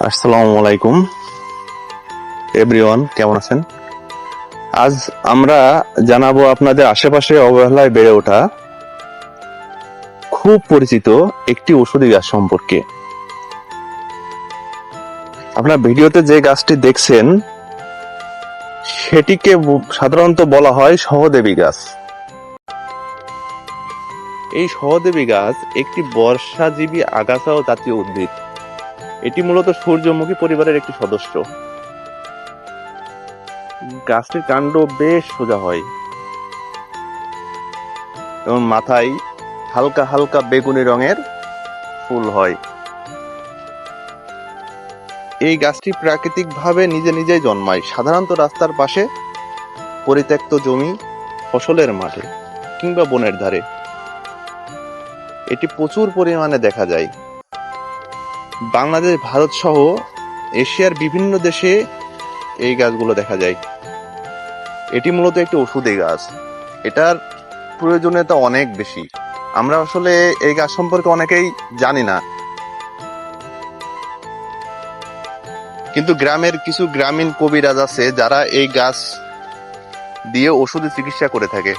আসসালামু আলাইকুম এভরিওয়ান, কেমন আছেন? আজ আমরা জানাবো আপনাদের আশেপাশে অবহেলায় বেড়ে ওঠা খুব পরিচিত একটি ঔষধি গাছ সম্পর্কে। আপনার ভিডিওতে যে গাছটি দেখছেন সেটিকে সাধারণত বলা হয় সহদেবী গাছ। এই সহদেবী গাছ একটি বর্ষাজীবী আগাছা ও জাতীয় উদ্ভিদ। এটি মূলত সূর্যমুখী পরিবারের একটি সদস্য। গাছটির কাণ্ড বেশ সোজা হয় এবং মাথায় হালকা হালকা বেগুনি রঙের ফুল হয়। এই গাছটি প্রাকৃতিকভাবে নিজে নিজেই জন্মায়, সাধারণত রাস্তার পাশে, পরিত্যক্ত জমি, ফসলের মাঠে কিংবা বনের ধারে। এটি প্রচুর পরিমাণে দেখা যায়। বাংলাদেশ, ভারত সহ এশিয়ার বিভিন্ন দেশে এই গাছগুলো দেখা যায়। এটি মূলত একটি ওষুধি গাছ। এটার প্রয়োজনীয়তা অনেক বেশি। আমরা আসলে এই গাছ সম্পর্কে অনেকেই জানি না, কিন্তু গ্রামের কিছু গ্রামীণ কবিরাজ আছে যারা এই গাছ দিয়ে ওষুধি চিকিৎসা করে থাকে।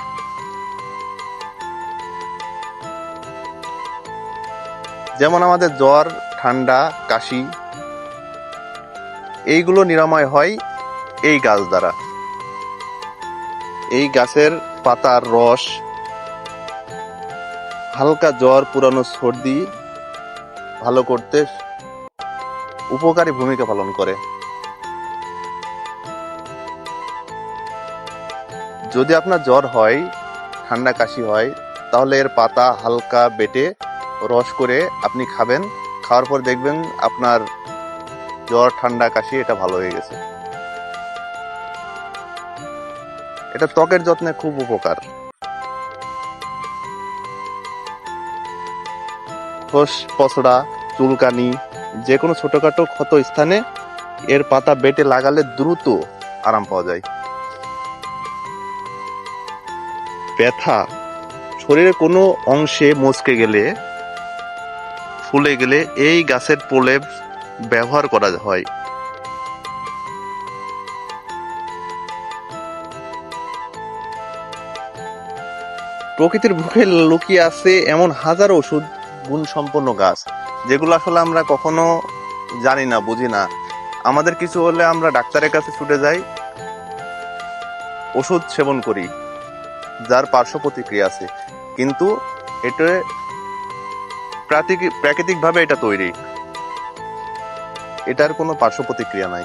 যেমন আমাদের জ্বর, ঠান্ডা, কাশি, এইগুলো নিরাময় হয় এই গাছ দ্বারা। এই গাছের পাতার রস হালকা জ্বর, পুরানো সর্দি ভালো করতে উপকারী ভূমিকা পালন করে। যদি আপনার জ্বর হয়, ঠান্ডা, কাশি হয়, তাহলে এর পাতা হালকা বেটে রস করে আপনি খাবেন। খাওয়ার পর দেখবেন আপনার জ্বর, ঠান্ডা, কাশি এটা ভালো হয়ে গেছে। এটা ত্বকের যত্নে খুব উপকার। খোস পচড়া, চুলকানি, যে কোনো ছোটখাটো ক্ষত স্থানে এর পাতা বেটে লাগালে দ্রুত আরাম পাওয়া যায়। ব্যথা, শরীরের কোনো অংশে মচকে গেলে, ফুলে গেলে এই গাছের প্রলেপ ব্যবহার করা হয়। প্রকৃতির বুকে লুকিয়ে আছে এমন হাজারো ওষুধ গুণ সম্পন্ন গাছ, যেগুলো আসলে আমরা কখনো জানি না, বুঝি না। আমাদের কিছু হলে আমরা ডাক্তারের কাছে ছুটে যাই, ওষুধ সেবন করি যার পার্শ্ব প্রতিক্রিয়া আছে, কিন্তু এটা প্রাকৃতিকভাবে এটা তৈরি, এটার কোনো পার্শ্ব প্রতিক্রিয়া নাই।